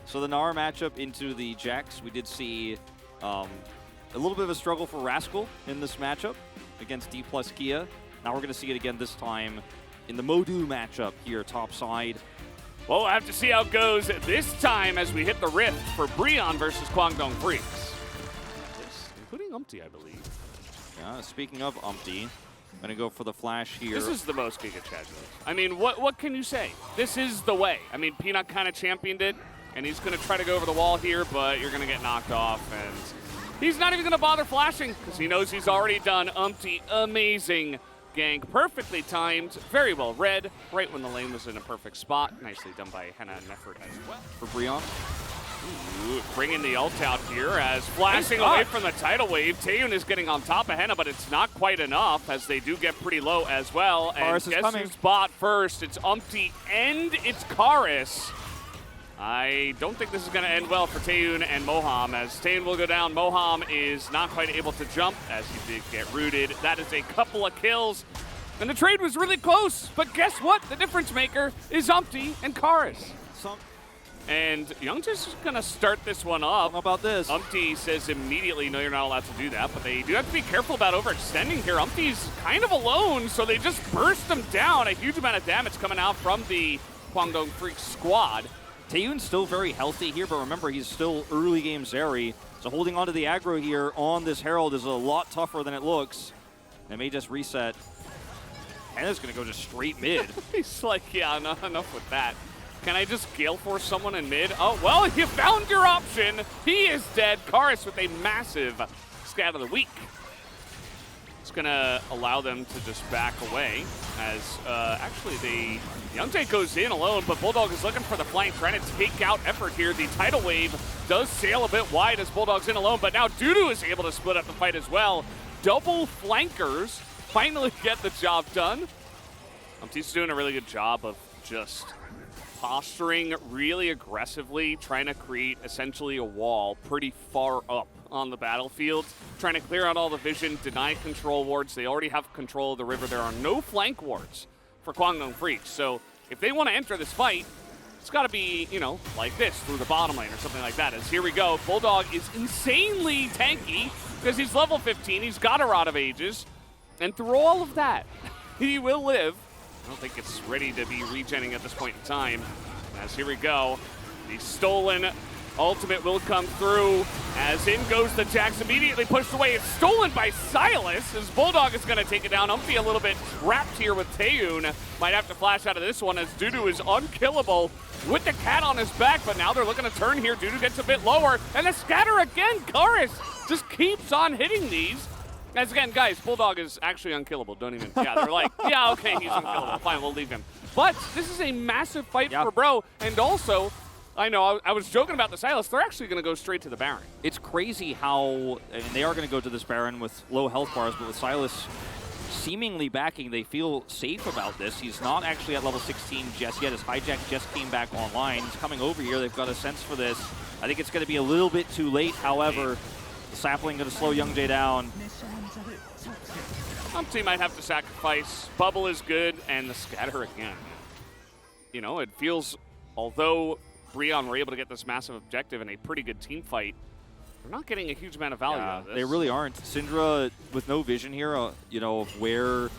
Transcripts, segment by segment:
So the Nara matchup into the Jax, we did see a little bit of a struggle for Rascal in this matchup against D plus Kia. Now we're going to see it again this time in the Modu matchup here, top side. Well, we'll have to see how it goes this time as we hit the rift for Breon versus Kwangdong Freaks. Yes, including Umpty, I believe. Yeah, speaking of Umpty, I'm going to go for the flash here. This is the most Giga Chad move. I mean, what can you say? This is the way. I mean, Peanut kind of championed it, and he's going to try to go over the wall here, but you're going to get knocked off, and he's not even going to bother flashing because he knows he's already done Umpty. Amazing gank, perfectly timed, very well read, right when the lane was in a perfect spot. Nicely done by Henna and Mefford as well. For Breon. Ooh, bringing the ult out here as flashing away from the tidal wave. Taeyun is getting on top of Henna, but it's not quite enough as they do get pretty low as well. And guess who's bot first? It's Umpty and it's Karis. I don't think this is going to end well for Taeyun and Moham as Taeyun will go down. Moham is not quite able to jump as he did get rooted. That is a couple of kills. And the trade was really close, but guess what? The difference maker is Umpty and Karis. And Youngja's is going to start this one off. How about this? Umpty says immediately, no, you're not allowed to do that, but they do have to be careful about overextending here. Umpty's kind of alone, so they just burst him down. A huge amount of damage coming out from the Kwangdong Freaks squad. Taeyun's still very healthy here, but remember, he's still early game Zeri. So holding on to the aggro here on this Herald is a lot tougher than it looks. They may just reset. Henna's going to go just straight mid. He's like, yeah, enough with that. Can I just Gale Force someone in mid? Oh, well, you found your option. He is dead. Karis with a massive scat of the week. It's going to allow them to just back away as actually Youngjae goes in alone, but Bulldog is looking for the flank, trying to take out effort here. The tidal wave does sail a bit wide as Bulldog's in alone, but now Dudu is able to split up the fight as well. Double flankers finally get the job done. Umpty's doing a really good job of just posturing really aggressively, trying to create essentially a wall pretty far up on the battlefield, trying to clear out all the vision, deny control wards. They already have control of the river. There are no flank wards for Kwangdong Freaks. So if they want to enter this fight, it's got to be, you know, like this, through the bottom lane or something like that. As here we go, Bulldog is insanely tanky because he's level 15. He's got a Rod of Ages. And through all of that, he will live. I don't think it's ready to be regenning at this point in time. As here we go, the stolen ultimate will come through as in goes the Jax, immediately pushed away. It's stolen by Silas as Bulldog is going to take it down. Umpty a little bit wrapped here with Taeyun. Might have to flash out of this one as Dudu is unkillable with the cat on his back, but now they're looking to turn here. Dudu gets a bit lower and the scatter again. Karis just keeps on hitting these. As again, guys, Bulldog is actually unkillable. Don't even, yeah, they're like, yeah, okay, he's unkillable. Fine, we'll leave him. But this is a massive fight for Bro, and also, I know, I was joking about the Silas. They're actually going to go straight to the Baron. It's crazy how, and they are going to go to this Baron with low health bars, but with Silas seemingly backing, they feel safe about this. He's not actually at level 16 just yet. His hijack just came back online. He's coming over here. They've got a sense for this. I think it's going to be a little bit too late, however. The sapling going to slow Youngjae down. Umpty might have to sacrifice. Bubble is good, and the scatter again. You know, it feels, although Breon were able to get this massive objective in a pretty good team fight, they're not getting a huge amount of value out of this. They really aren't. Syndra with no vision here, you know, of where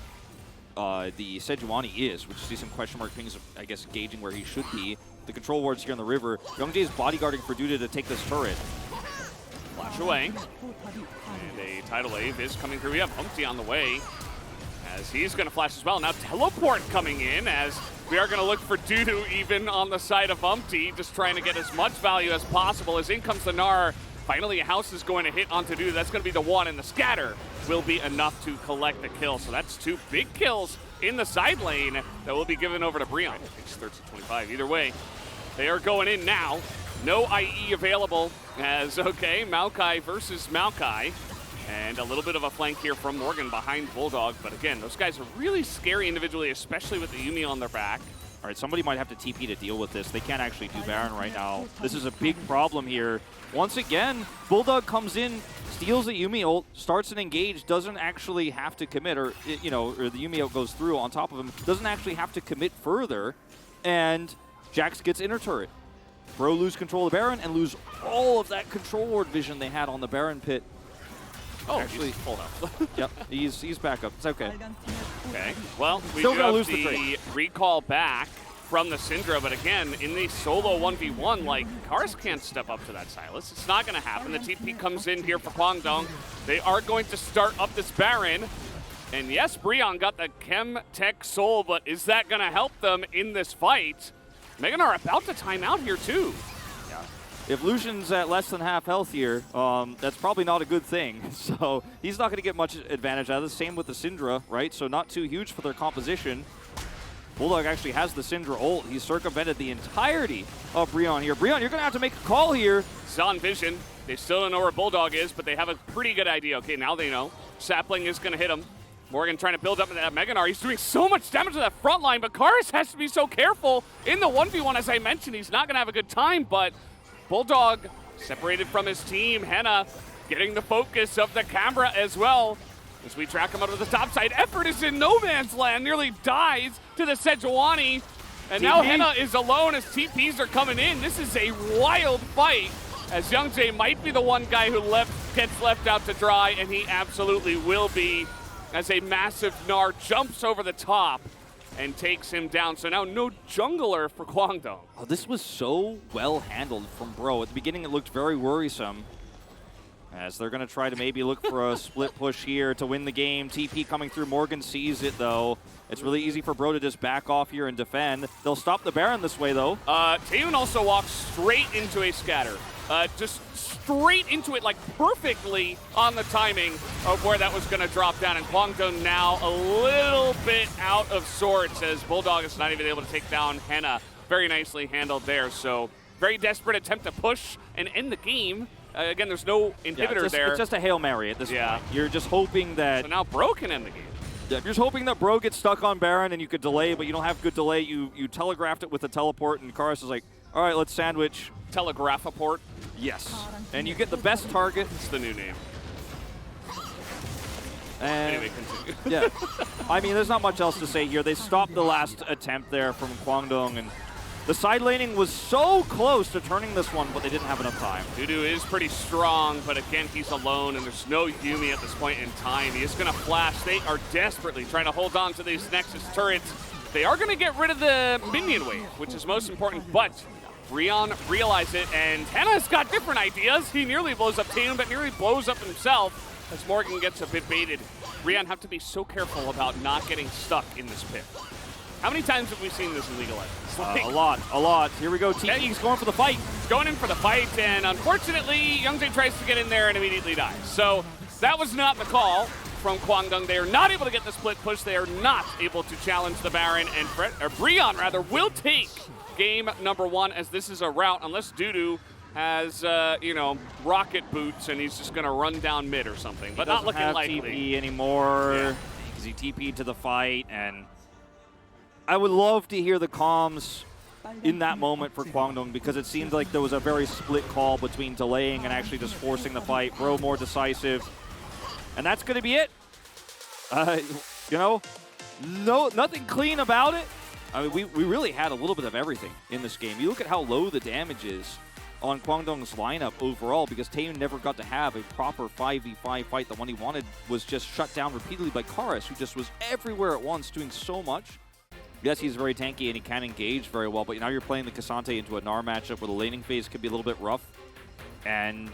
the Sejuani is, which you see some question mark things, I guess, gauging where he should be. The control wards here on the river. Youngjae is bodyguarding for Duda to take this turret. Flash away. And a tidal wave is coming through. We have Umpty on the way as he's going to flash as well. Now teleport coming in as we are going to look for Dudu even on the side of Umpty, just trying to get as much value as possible. As in comes the Gnar. Finally, a house is going to hit onto Dudu. That's going to be the one, and the scatter will be enough to collect the kill. So that's two big kills in the side lane that will be given over to Breon. I think it starts at 25. Either way, they are going in now. No IE available as, okay, Maokai versus Maokai. And a little bit of a flank here from Morgan behind Bulldog. But again, those guys are really scary individually, especially with the Yuumi on their back. All right, somebody might have to TP to deal with this. They can't actually do Baron right now. This is a big problem here. Once again, Bulldog comes in, steals the Yuumi ult, starts an engage, doesn't actually have to commit, or, you know, or the Yuumi ult goes through on top of him, doesn't actually have to commit further, and Jax gets inner turret. Bro lose control of the Baron and lose all of that control ward vision they had on the Baron pit. Oh, actually, he's full health. Yep, he's back up. It's okay. Okay, well, we Still do gonna have lose the the trade. recall back from the Syndra, but again, in the solo 1v1, like, Kars can't step up to that Silas. It's not going to happen. The TP comes in here for Kwangdong. They are going to start up this Baron. And yes, Breon got the Chem Tech Soul, but is that going to help them in this fight? Megan are about to time out here, too. If Lucian's at less than half health here, that's probably not a good thing. So he's not going to get much advantage out of this. Same with the Syndra, right? So not too huge for their composition. Bulldog actually has the Syndra ult. He's circumvented the entirety of Breon here. Breon, you're going to have to make a call here. Zon Vision. They still don't know where Bulldog is, but they have a pretty good idea. Okay, now they know. Sapling is going to hit him. Morgan trying to build up that Meganar. He's doing so much damage to that front line, but Kars has to be so careful. In the 1v1, as I mentioned, he's not going to have a good time, but Bulldog separated from his team. Henna getting the focus of the camera as well. As we track him out of the top side. Effort is in no man's land. Nearly dies to the Sejuani. And now Henna is alone as TPs are coming in. This is a wild fight. As Young Jae might be the one guy who gets left out to dry, and he absolutely will be, as a massive Gnar jumps over the top and takes him down. So now no jungler for Kwangdong. Oh, this was so well handled from Bro. At the beginning, it looked very worrisome, as they're going to try to maybe look for a split push here to win the game. TP coming through. Morgan sees it, though. It's really easy for Bro to just back off here and defend. They'll stop the Baron this way, though. Taeyun also walks straight into a scatter. Just straight into it, like perfectly on the timing of where that was going to drop down. And Kwangdong now a little bit out of sorts, as Bulldog is not even able to take down Henna. Very nicely handled there. So very desperate attempt to push and end the game. Again, there's no inhibitor there. It's just a Hail Mary at this point. You're just hoping that... So now Bro can end the game. Yeah, you're just hoping that Bro gets stuck on Baron and you could delay, but you don't have good delay. You telegraphed it with a teleport, and Kars is like, all right, let's sandwich. Telegraphaport. Yes. And you get the best target. It's the new name. And anyway, continue. Yeah. I mean, there's not much else to say here. They stopped the last attempt there from Kwangdong, and the side laning was so close to turning this one, but they didn't have enough time. Dudu is pretty strong, but again, he's alone, and there's no Yuumi at this point in time. He is going to flash. They are desperately trying to hold on to these Nexus turrets. They are going to get rid of the minion wave, which is most important, but Breon realized it, and Henna's got different ideas. He nearly blows up Taeyun, but nearly blows up himself as Morgan gets a bit baited. Breon have to be so careful about not getting stuck in this pit. How many times have we seen this in League of Legends? Like, a lot. Here we go. TP's going for the fight. Going in for the fight, and unfortunately, Young Jae tries to get in there and immediately dies. So that was not the call from Kwangdong. They are not able to get the split push. They are not able to challenge the Baron, and Breon will take game number 1, as this is a rout, unless Dudu has, rocket boots and he's just going to run down mid or something. But not looking likely. TP anymore, because he TP'd to the fight, and I would love to hear the comms in that moment for Kwangdong, because it seemed like there was a very split call between delaying and actually just forcing the fight. Bro more decisive, and that's going to be it. Nothing clean about it. I mean, we really had a little bit of everything in this game. You look at how low the damage is on Kwangdong's lineup overall, because Taeyun never got to have a proper 5v5 fight. The one he wanted was just shut down repeatedly by Kars, who just was everywhere at once, doing so much. Yes, he's very tanky and he can engage very well, but now you're playing the Cassante into a Gnar matchup where the laning phase could be a little bit rough, and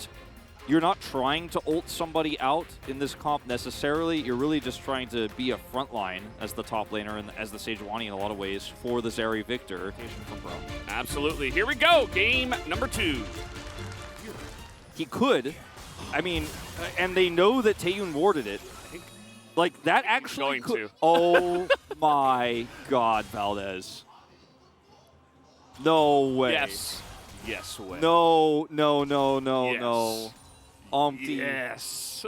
you're not trying to ult somebody out in this comp necessarily. You're really just trying to be a frontline as the top laner and as the Sejuani in a lot of ways for the Zeri Victor. From Bro. Absolutely. Here we go. Game number 2. He could. I mean, and they know that Taeyun warded it. Like, that actually could. Oh my God, Valdez. No way. Yes. Yes way. No. Yes. No. Yes.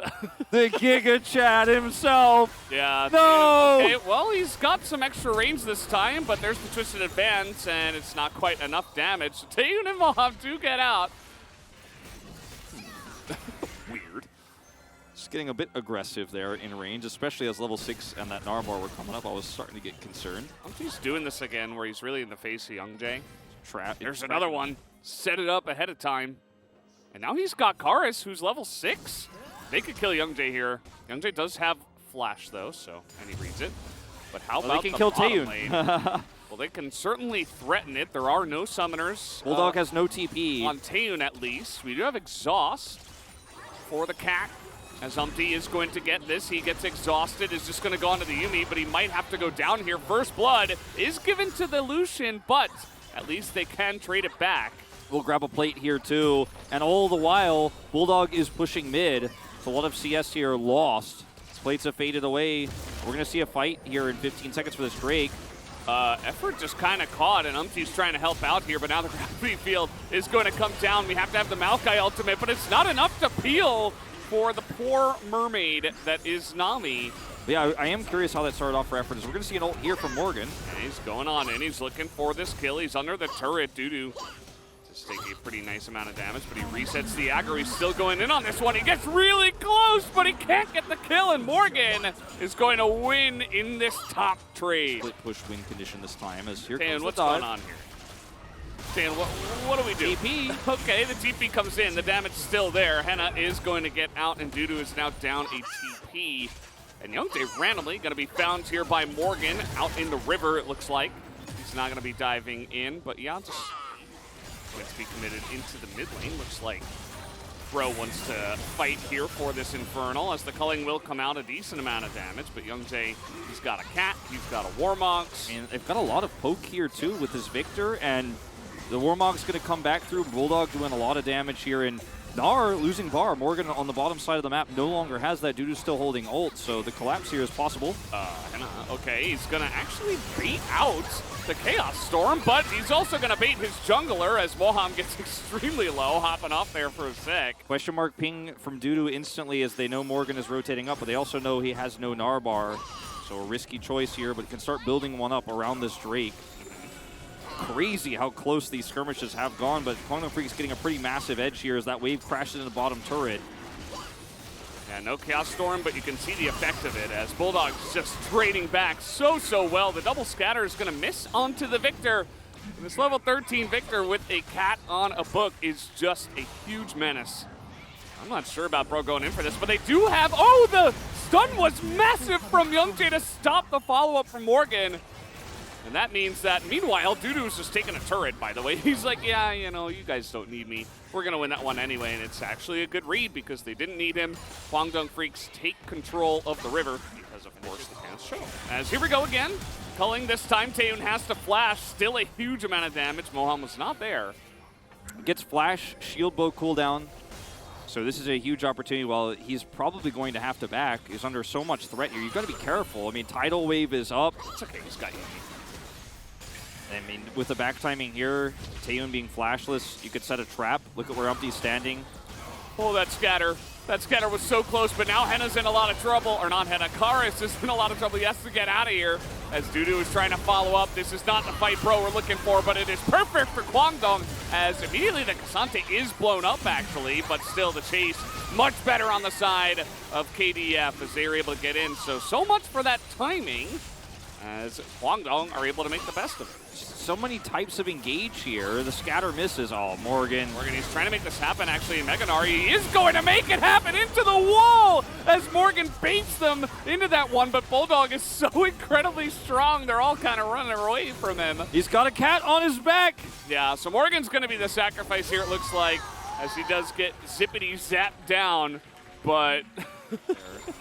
The Giga Chad himself. Yeah. No. Okay, well, he's got some extra range this time, but there's the Twisted Advance, and it's not quite enough damage. So Taeyun and Mob do get out. Weird. Just getting a bit aggressive there in range, especially as level 6 and that Narmor were coming up. I was starting to get concerned. He's doing this again where he's really in the face of Young Jae. trap. There's another one. Set it up ahead of time. And now he's got Karis, who's level 6. They could kill Youngjae here. Youngjae does have flash, though, and he reads it. But how about they can the kill bottom Taeyun. lane? Well, they can certainly threaten it. There are no summoners. Bulldog has no TP. On Taeyun, at least. We do have Exhaust for the cat. As Umpty is going to get this. He gets exhausted, is just going to go onto the Yuumi, but he might have to go down here. First blood is given to the Lucian, but at least they can trade it back. We'll grab a plate here too. And all the while, Bulldog is pushing mid. So a lot of CS here lost. Plates have faded away. We're going to see a fight here in 15 seconds for this Drake. Effort just kind of caught, and Umpty's trying to help out here, but now the gravity field is going to come down. We have to have the Maokai ultimate, but it's not enough to peel for the poor mermaid that is Nami. Yeah, I am curious how that started off for Effort. We're going to see an ult here from Morgan. And he's going on in. He's looking for this kill. He's under the turret. Dudu just taking a pretty nice amount of damage, but he resets the aggro. He's still going in on this one. He gets really close, but he can't get the kill, and Morgan is going to win in this top trade. Split push win condition this time as here Dan, comes what's the dive. going on here? Dan, what do we do? TP. Okay, the TP comes in. The damage is still there. Henna is going to get out, and Dudu is now down a TP. And Youngjae randomly going to be found here by Morgan out in the river, it looks like. He's not going to be diving in, but yeah, just going to be committed into the mid lane. Looks like Bro wants to fight here for this Infernal, as the culling will come out a decent amount of damage, but Youngjae, he's got a cat, he's got a Warmox. And they've got a lot of poke here too with this Victor, and the Warmog's going to come back through. Bulldog doing a lot of damage here, and Gnar losing bar. Morgan on the bottom side of the map no longer has that. Dudu's still holding ult, so the collapse here is possible. Okay, he's going to actually bait out the Chaos Storm, but he's also going to bait his jungler as Moham gets extremely low, hopping off there for a sec. Question mark ping from Dudu instantly as they know Morgan is rotating up, but they also know he has no Gnar bar. So a risky choice here, but can start building one up around this Drake. Crazy how close these skirmishes have gone, but Kwangdong Freak's getting a pretty massive edge here as that wave crashes in the bottom turret. Yeah, no Chaos Storm, but you can see the effect of it as Bulldog's just trading back so well. The double scatter is going to miss onto the Victor. And this level 13 Victor with a cat on a book is just a huge menace. I'm not sure about Bro going in for this, but they do have... Oh, the stun was massive from Youngjae to stop the follow-up from Morgan. And that means that, meanwhile, Dudu's just taking a turret, by the way. He's like, yeah, you know, you guys don't need me. We're going to win that one anyway, and it's actually a good read because they didn't need him. Kwangdong Freaks take control of the river because, of course, the fans show. As here we go again. Culling this time, Taeyun has to flash. Still a huge amount of damage. Moham was not there. Gets flash, shield bow cooldown. So this is a huge opportunity. While he's probably going to have to back, he's under so much threat here. You've got to be careful. I mean, tidal wave is up. It's okay, he's got you. I mean, with the back timing here, Taeyun being flashless, you could set a trap. Look at where Umpty's standing. Oh, that scatter. That scatter was so close, but now Henna's in a lot of trouble. Or not Henna, Karis is in a lot of trouble. He has to get out of here as Dudu is trying to follow up. This is not the fight Bro we're looking for, but it is perfect for Kwangdong as immediately the Kasante is blown up, actually, but still the chase much better on the side of KDF as they were able to get in. So much for that timing as Kwangdong are able to make the best of it. So many types of engage here. The scatter misses. Oh, Morgan. He's trying to make this happen, actually. Mega Gnar, he is going to make it happen into the wall as Morgan baits them into that one, but Bulldog is so incredibly strong. They're all kind of running away from him. He's got a cat on his back. Yeah, so Morgan's going to be the sacrifice here, it looks like, as he does get zippity zapped down, but...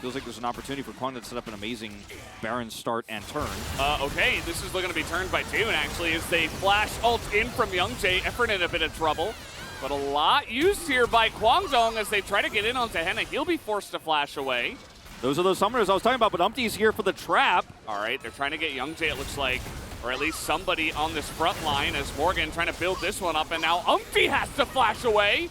Feels like there's an opportunity for Kwangdong to set up an amazing Baron start and turn. Okay, this is looking to be turned by Taeyun, actually, as they flash ult in from Youngjae. Effort in a bit of trouble, but a lot used here by Kwangdong as they try to get in onto Henna. He'll be forced to flash away. Those are those summoners I was talking about, but Umpty's here for the trap. All right, they're trying to get Youngjae, it looks like, or at least somebody on this front line as Morgan trying to build this one up, and now Umpty has to flash away.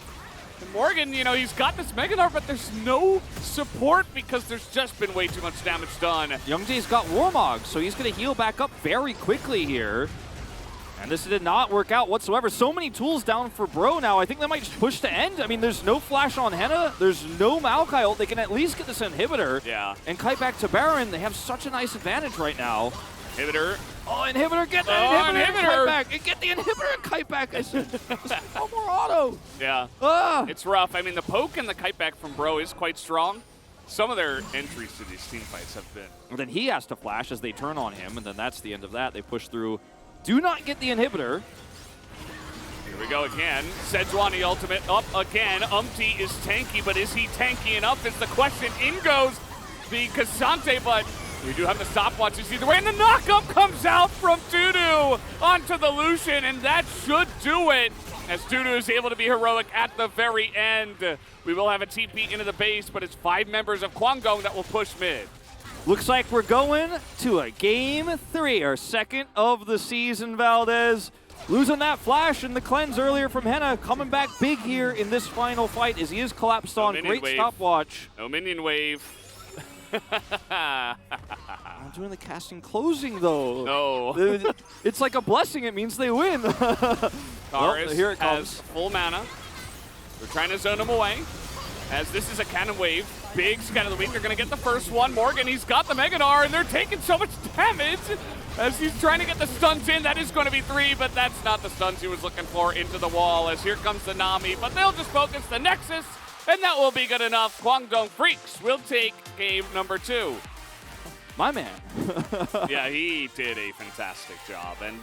And Morgan, you know, he's got this Mega Gnar, but there's no support because there's just been way too much damage done. Youngjae's got Warmog, so he's going to heal back up very quickly here. And this did not work out whatsoever. So many tools down for Bro now. I think they might just push to end. I mean, there's no flash on Henna. There's no Maokai ult. They can at least get this inhibitor. Yeah. And kite back to Baron. They have such a nice advantage right now. Inhibitor Oh, inhibitor, get that inhibitor! And kite back. Get the inhibitor and kite back. I said, no more auto. Yeah, it's rough. I mean, the poke and the kite back from Bro is quite strong. Some of their entries to these team fights have been. And then he has to flash as they turn on him, and then that's the end of that. They push through. Do not get the inhibitor. Here we go again. Sejuani ultimate up again. Umpty is tanky, but is he tanky enough is the question. In goes the Cassante, but we do have the stopwatches either way, and the knockup comes out from Dudu onto the Lucian, and that should do it, as Dudu is able to be heroic at the very end. We will have a TP into the base, but it's 5 members of Kwangdong that will push mid. Looks like we're going to a game 3, our second of the season, Valdez. Losing that flash and the cleanse earlier from Henna, coming back big here in this final fight as he is collapsed on. Great stopwatch. No minion wave. I'm doing the casting closing though. No. It's like a blessing. It means they win. Well, here it comes. Full mana. They're trying to zone him away. As this is a cannon wave. Big scan of the week. They're going to get the first one. Morgan, he's got the Megadar, and they're taking so much damage as he's trying to get the stuns in. That is going to be 3, but that's not the stuns he was looking for into the wall. As here comes the Nami, but they'll just focus the Nexus, and that will be good enough. Kwangdong Freaks will take game number 2. My man. Yeah, he did a fantastic job, and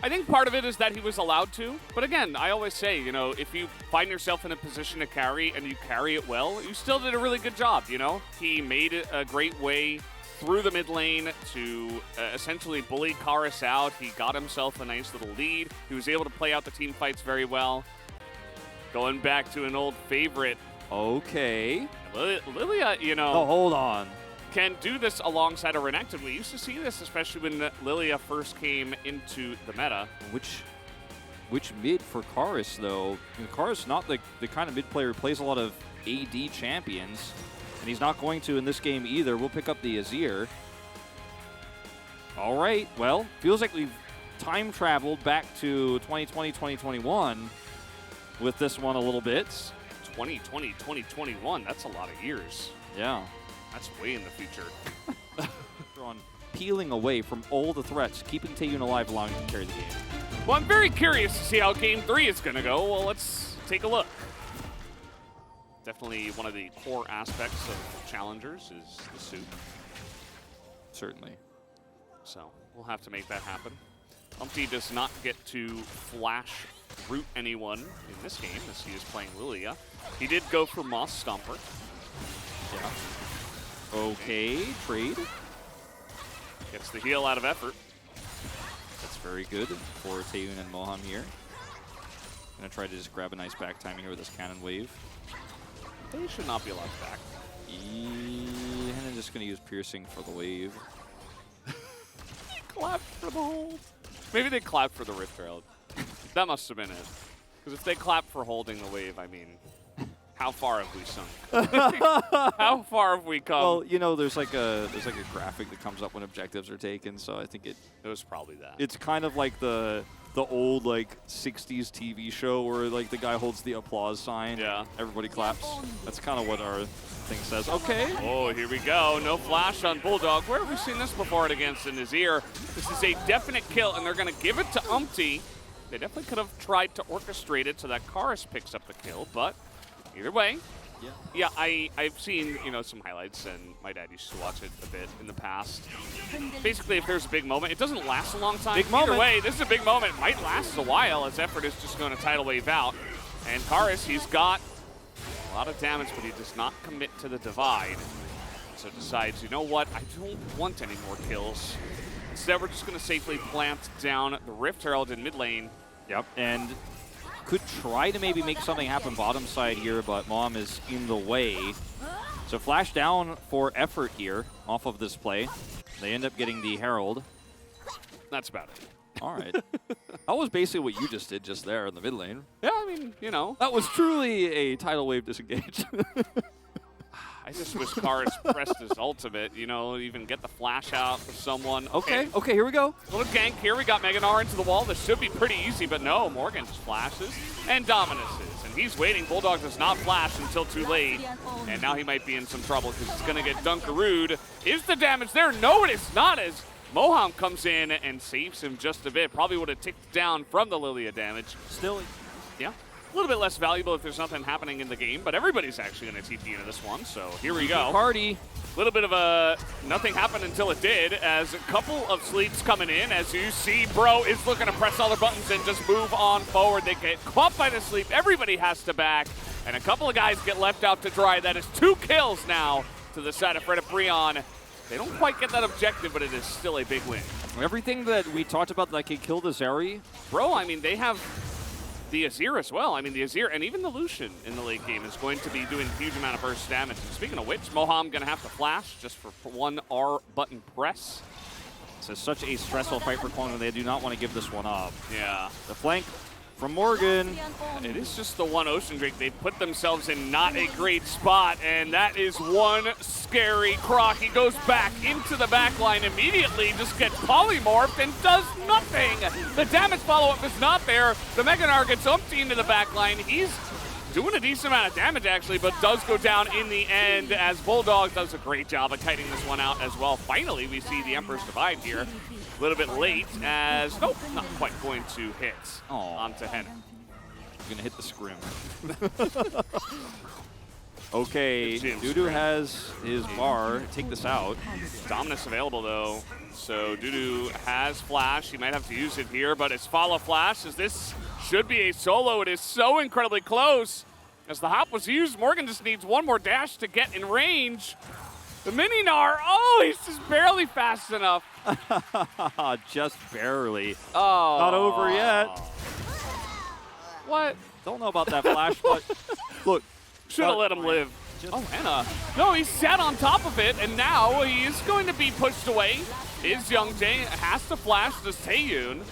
I think part of it is that he was allowed to. But again, I always say, you know, if you find yourself in a position to carry and you carry it well, you still did a really good job, you know? He made it a great way through the mid lane to essentially bully Karis out. He got himself a nice little lead. He was able to play out the team fights very well. Going back to an old favorite. Okay. Lilia, you know. Oh, hold on. Can do this alongside a Renekton. We used to see this, especially when Lilia first came into the meta. Which mid for Karis, though? I mean, Karis not the kind of mid player who plays a lot of AD champions, and he's not going to in this game either. We'll pick up the Azir. All right, well, feels like we've time traveled back to 2020, 2021 with this one a little bit. 2020, 2021, that's a lot of years. Yeah. That's way in the future. On peeling away from all the threats, keeping Taeyun alive, allowing him to carry the game. Well, I'm very curious to see how Game 3 is going to go. Well, let's take a look. Definitely one of the core aspects of challengers is the suit. Certainly. So we'll have to make that happen. Umpty does not get to flash root anyone in this game as he is playing Lilia. He did go for Moss Stomper. Yeah. Okay, trade. Gets the heal out of effort. That's very good for Taeyun and Moham here. Gonna try to just grab a nice back timing here with this cannon wave. They should not be allowed back. And then just gonna use piercing for the wave. Clapped for the hold. Maybe they clapped for the Rift Herald. That must have been it. Because if they clap for holding the wave, I mean, how far have we sunk? How far have we come? Well, you know, there's like a graphic that comes up when objectives are taken, so I think it was probably that. It's kind of like the old like 60s TV show where like the guy holds the applause sign. Yeah. Everybody claps. That's kind of what our thing says. Okay. Oh, here we go. No flash on Bulldog. Where have we seen this before against Nazir? This is a definite kill, and they're going to give it to Umpty. They definitely could have tried to orchestrate it so that Karis picks up the kill, but either way. Yeah, I've seen, you know, some highlights, and my dad used to watch it a bit in the past. Basically, if there's a big moment, it doesn't last a long time. Big moment. Either way, this is a big moment. It might last a while as Effort is just going to tidal wave out. And Karis, he's got a lot of damage, but he does not commit to the divide. So decides, you know what, I don't want any more kills. Instead, we're just going to safely plant down the Rift Herald in mid lane. Yep, and could try to maybe make something happen bottom side here, but Mom is in the way. So flash down for Effort here off of this play. They end up getting the Herald. That's about it. All right. That was basically what you just did just there in the mid lane. Yeah, I mean, you know. That was truly a tidal wave disengage. I just wish Karis pressed his ultimate, you know, even get the flash out for someone. Okay, here we go. Little gank here. We got Meganar into the wall. This should be pretty easy, but no. Morgan just flashes, and Dominus is. And he's waiting. Bulldog does not flash until too late. And now he might be in some trouble because he's going to get Dunkarooed. Is the damage there? No, it is not, as Moham comes in and saves him just a bit. Probably would have ticked down from the Lilia damage. Still, yeah, a little bit less valuable if there's nothing happening in the game, but everybody's actually going to TP into this one, so here we go. Party. A little bit of a nothing happened until it did, as a couple of sleeps coming in. As you see, Bro is looking to press all the buttons and just move on forward. They get caught by the sleep. Everybody has to back, and a couple of guys get left out to dry. That is 2 kills now to the side of Fred Brion. They don't quite get that objective, but it is still a big win. Everything that we talked about that could kill the Zeri. Bro, I mean, they have the Azir as well. I mean, the Azir and even the Lucian in the late game is going to be doing a huge amount of burst damage. And speaking of which, Moham going to have to flash just for 1 R button press. This is such a stressful fight for Kwangdong. They do not want to give this one up. Yeah. The flank from Morgan. It is just the one Ocean Drake. They put themselves in not a great spot, and that is one scary Croc. He goes back into the back line immediately, just gets polymorphed and does nothing. The damage follow-up is not there. The Mega Gnar gets umpty into the back line. He's doing a decent amount of damage, actually, but does go down in the end as Bulldog does a great job of kiting this one out as well. Finally, we see the Emperor's Divide here. A little bit late as, nope, not quite going to hit onto Henna. Gonna hit the scrim. Okay, Dudu has his bar. Take this out. Dominus available though, so Dudu has flash. He might have to use it here, but it's follow flash as this should be a solo. It is so incredibly close. As the hop was used, Morgan just needs one more dash to get in range. The mini Gnar, oh, he's just barely fast enough. Just barely. Oh. Not over yet. What? Don't know about that flash, but look. Should have let him live. Oh, Henna. No, he sat on top of it, and now he is going to be pushed away. Is Youngjae, has to flash to Taeyun.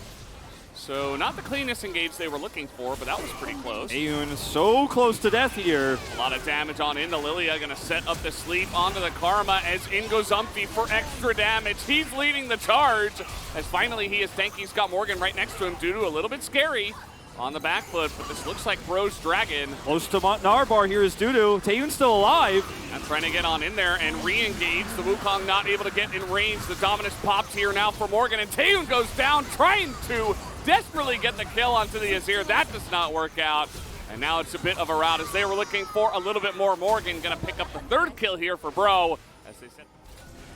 So not the cleanest engage they were looking for, but that was pretty close. Taeyun so close to death here. A lot of damage on into Lilia, gonna set up the sleep onto the Karma as in goes Umpty for extra damage. He's leading the charge as finally he is tanky. He's got Morgan right next to him. Dudu a little bit scary on the back foot, but this looks like Bro's Dragon. Close to Narbar here is Dudu. Taeyun's still alive. And trying to get on in there and re-engage. The Wukong not able to get in range. The Dominus popped here now for Morgan, and Taeyun goes down trying to desperately get the kill onto the Azir. That does not work out. And now it's a bit of a rout as they were looking for a little bit more. Morgan gonna pick up the 3rd kill here for Bro. As they said,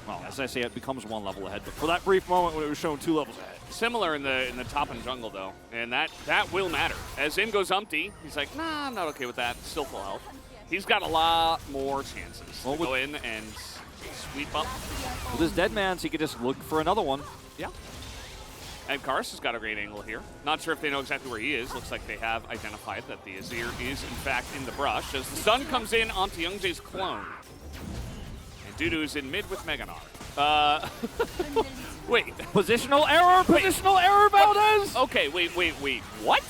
well, as I say, it becomes 1 level ahead. But for that brief moment when it was shown 2 levels ahead. Similar in the top and jungle though, and that will matter. As in goes Umpty, he's like, nah, I'm not okay with that. Still full health. He's got a lot more chances to go in and sweep up. With his dead mans, he could just look for another one. Yeah. And Karst has got a great angle here. Not sure if they know exactly where he is. Looks like they have identified that the Azir is, in fact, in the brush. As the sun comes in onto Youngjae's clone. And Dudu is in mid with Mega Gnar. Wait. Positional error! Positional error, Valdez! Okay, wait. What?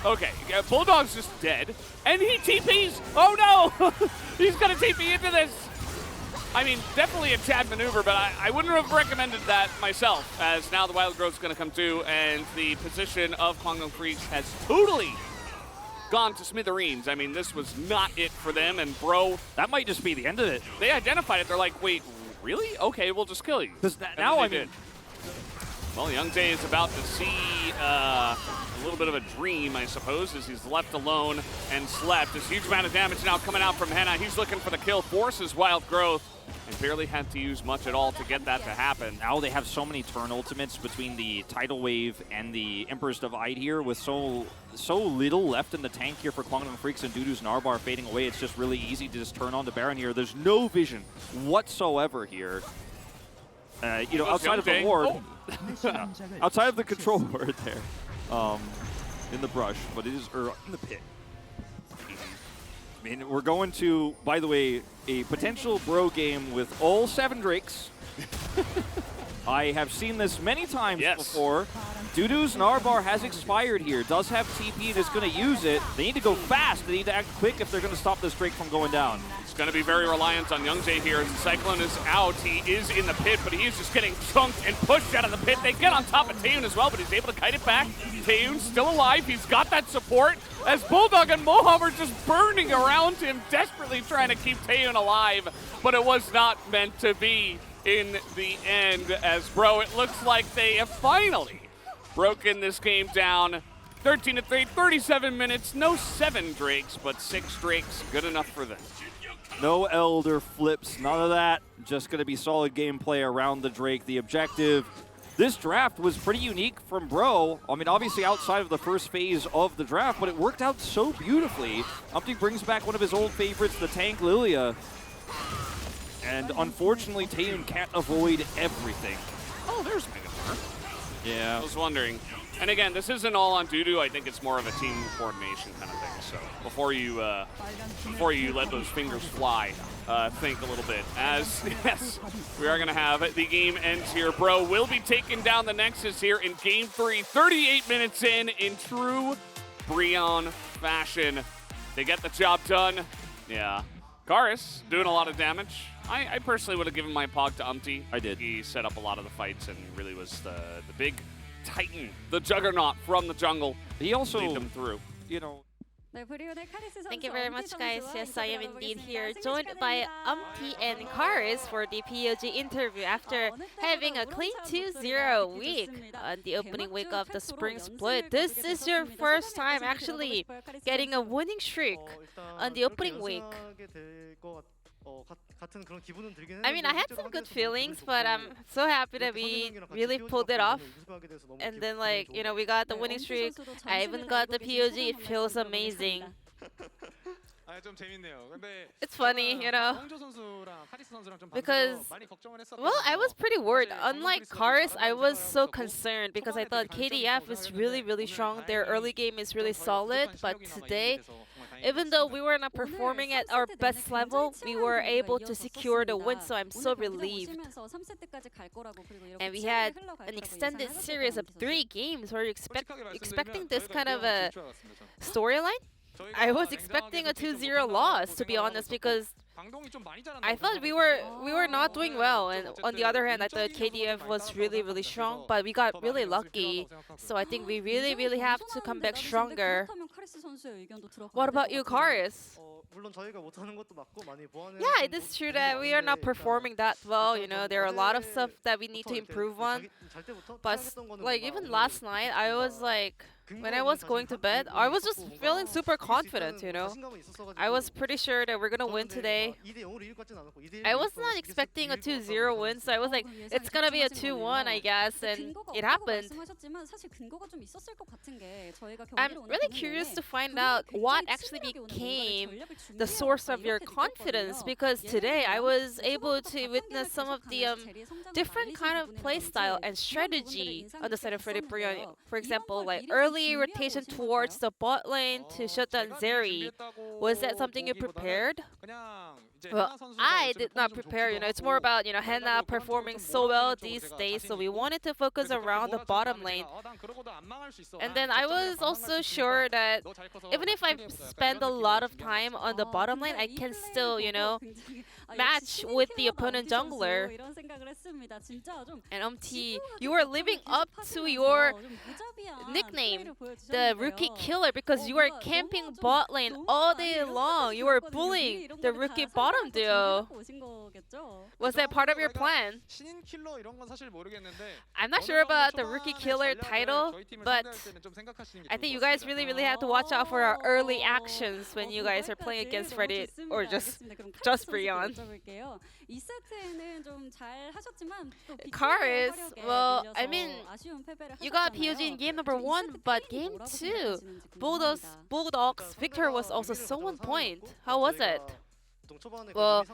Okay, Bulldog's just dead. And he TPs! Oh no! He's gonna TP into this! I mean, definitely a Chad maneuver, but I wouldn't have recommended that myself, as now the Wild Growth's going to come through, and the position of Kwangdong Freaks has totally gone to smithereens. I mean, this was not it for them, and Bro, that might just be the end of it. They identified it. They're like, wait, really? Okay, we'll just kill you. Because now I mean... Well, Youngjae is about to see a little bit of a dream, I suppose, as he's left alone and slept. This huge amount of damage now coming out from Henna. He's looking for the kill, forces Wild Growth, and barely had to use much at all to get that to happen. Now they have so many turn ultimates between the Tidal Wave and the Emperor's Divide here, with so little left in the tank here for Kwangdong Freaks and Dudu's Narbar fading away. It's just really easy to just turn on to Baron here. There's no vision whatsoever here. You know, outside of the ward, outside of the control ward there, in the brush, but it is in the pit. I mean, we're going to, by the way, a potential Bro game with all 7 Drakes. I have seen this many times before. Dudu's Narbar has expired here, does have TP and is going to use it. They need to go fast. They need to act quick if they're going to stop this Drake from going down. It's going to be very reliant on Youngjae here as the Cyclone is out. He is in the pit, but he is just getting chunked and pushed out of the pit. They get on top of Taeyun as well, but he's able to kite it back. Taeyun's still alive. He's got that support as Bulldog and Moham are just burning around him, desperately trying to keep Taeyun alive, but it was not meant to be. in the end. As, bro, it looks like they have finally broken this game down. 13-3, 37 minutes, no 7 Drakes, but 6 Drakes, good enough for them. No Elder flips, none of that. Just going to be solid gameplay around the Drake. The objective, this draft was pretty unique from Bro. I mean, obviously outside of the first phase of the draft, but it worked out so beautifully. Umpty brings back one of his old favorites, the tank Lilia. And unfortunately, Taeyun can't avoid everything. Oh, there's Megaform. Yeah. I was wondering. And again, this isn't all on Dudu. I think it's more of a team coordination kind of thing. So before you let those fingers fly, think a little bit. As, yes, we are going to have the game ends here. Bro will be taking down the Nexus here in Game 3. 38 minutes in true Breon fashion. They get the job done. Yeah. Karis doing a lot of damage. I personally would have given my pog to Umpty. I did. He set up a lot of the fights and really was the big Titan, the juggernaut from the jungle. He also, lead them through. You know. Thank you very much, guys. Yes, I am indeed here, joined by Umpty and Karis for the POG interview after having a clean 2-0 week on the opening week of the Spring Split. This is your first time actually getting a winning streak on the opening week. I mean, I had some good feelings, but I'm so happy that we really pulled it off. And then, like, you know, we got the winning streak. I even got the POG. It feels amazing. It's funny, you know, because, well, I was pretty worried. Unlike Karis, I was so concerned because I thought KDF is really, really strong. Their early game is really solid, but today, even though we were not performing at our best level, we were able to secure the win, so I'm so relieved. And we had an extended series of 3 games. Were you expecting this kind of a storyline? I was expecting a 2-0 loss, to be honest, because I thought we were not doing well, and on the other hand, I thought KDF was really, really strong, but we got really lucky. So I think we really, really have to come back stronger. What about you, Karis? Yeah, it is true that we are not performing that well. You know, there are a lot of stuff that we need to improve on. But like even last night, I was like, when I was going to bed, I was just feeling super confident, you know. I was pretty sure that we're gonna win today. I was not expecting a 2-0 win, so I was like, it's gonna be a 2-1, I guess, and it happened. I'm really curious to find out what actually became the source of your confidence, because today I was able to witness some of the different kind of play style and strategy on the side of Freddy Brion. For example, like early rotation towards the bot lane to shut down Zeri. Was that something you prepared? Well, I did not prepare, you know, it's more about, you know, Hannah performing so well these days, so we wanted to focus around the bottom lane. And then I was also sure that even if I spend a lot of time on the bottom lane, I can still, you know, match with the opponent jungler. And Umpty, you are living up to your nickname, the Rookie Killer, because you are camping bot lane all day long. You are bullying the Rookie bottom duo. Was that part of your plan? I'm not sure about the Rookie Killer title, but I think you guys really, really have to watch out for our early actions when you guys are playing against Freddy or just Brion. Karis, well, I mean, you got POG in game number 1, but game 2, Bulldogs Victor was also so on point. How was it? Well,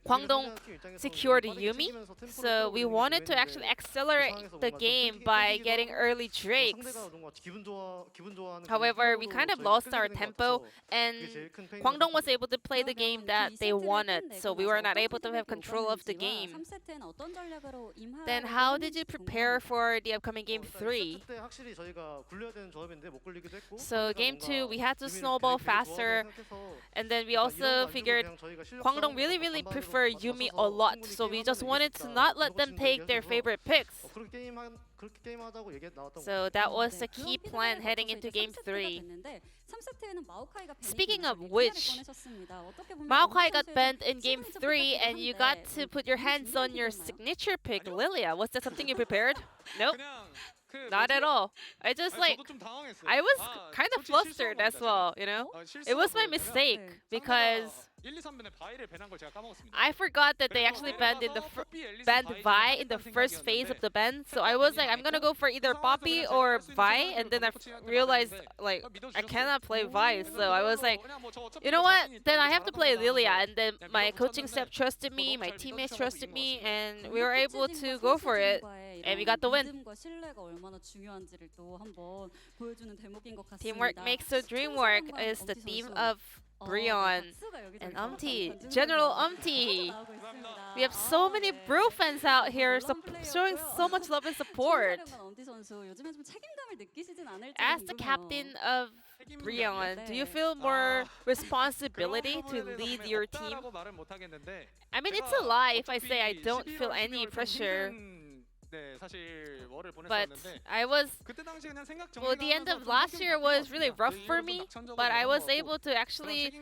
Kwangdong secured Yuumi, so we wanted to actually accelerate the game by getting early Drakes. However, we kind of lost our tempo, and Kwangdong was able to play the game that they wanted, so we were not able to have control of the game. Then how did you prepare for the upcoming game 3? So game 2, we had to snowball faster, and then we also figured Kwangdong really, really prefer Yuumi a lot, so we just wanted to not let them take their favorite picks. So that was the key plan heading into game 3. Speaking of which, Maokai got banned in game 3 and you got to put your hands on your signature pick, Lilia. Was that something you prepared? Nope. Not at all. I just like, I was kind of flustered as well, you know? It was my mistake because I forgot that they actually banned Vi in the first phase of the ban. So I was like, I'm gonna go for either Poppy or Vi, and then I realized like I cannot play Vi. So I was like, you know what? Then I have to play Lilia. And then my coaching staff trusted me, my teammates trusted me, and we were able to go for it, and we got the win. Teamwork makes the dream work is the theme of Brion and General Umti. We have so many bro fans out here showing so much love and support. As the captain of Brion, do you feel more responsibility to lead your team? I mean, it's a lie if I say I don't feel any pressure. But I was, well, the end of last year was really rough for me, but I was able to actually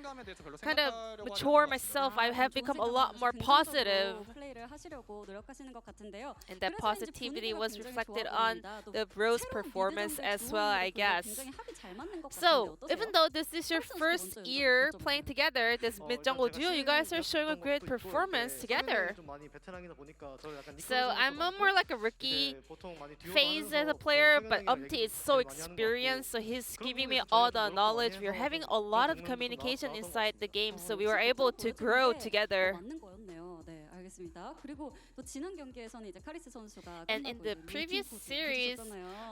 kind of mature myself. I have become a lot more positive, and that positivity was reflected on the bros' performance as well, I guess. So, even though this is your first year playing together, this mid-jungle duo, you guys are showing a great performance together. So, I'm more like a rookie phase as a player, but Umti is so experienced, so he's giving me all the knowledge. We're having a lot of communication inside the game, so we were able to grow together. And in the previous series,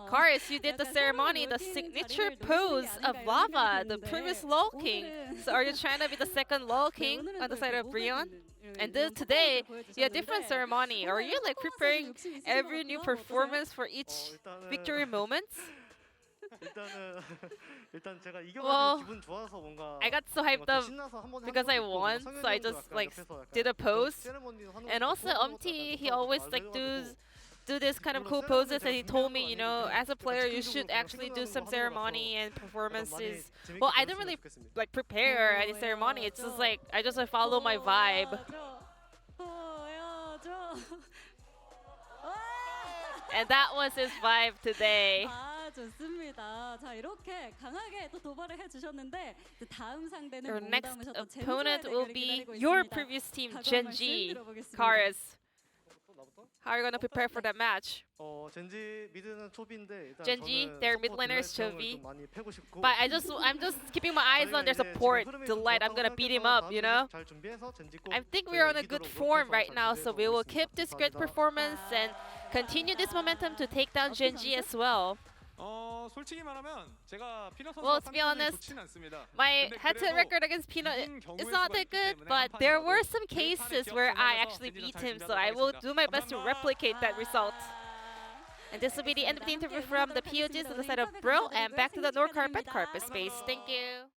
Karis, you did the ceremony, the signature pose of Lava, the previous LoL King. So are you trying to be the second LoL King on the side of Brion? And then today, you had a different ceremony. Are you like preparing every new performance for each victory moment? Well, I got so hyped up because I won, so I just like did a pose. And also Umti, he always like do this kind of cool poses, and he told me, you know, as a player you should actually do some ceremony and performances. Well, I didn't really like prepare any ceremony. It's just like I just follow my vibe. And that was his vibe today. Your next opponent will be your previous team, Genji, Karis. How are you gonna prepare for that match? Genji, their mid laner is Chovy. But I'm just keeping my eyes on their support. Delight, I'm gonna beat him up, you know? I think we're on a good form right now, so we will keep this great performance and continue this momentum to take down Genji as well. Well, to be honest, my head-to-head record against Peanut is not that good, but there were some cases where I actually beat him, so I will do my best to replicate that result. And this will be the end of the interview from the POGs on the side of Bro, and back to the North Carpet Space. Thank you.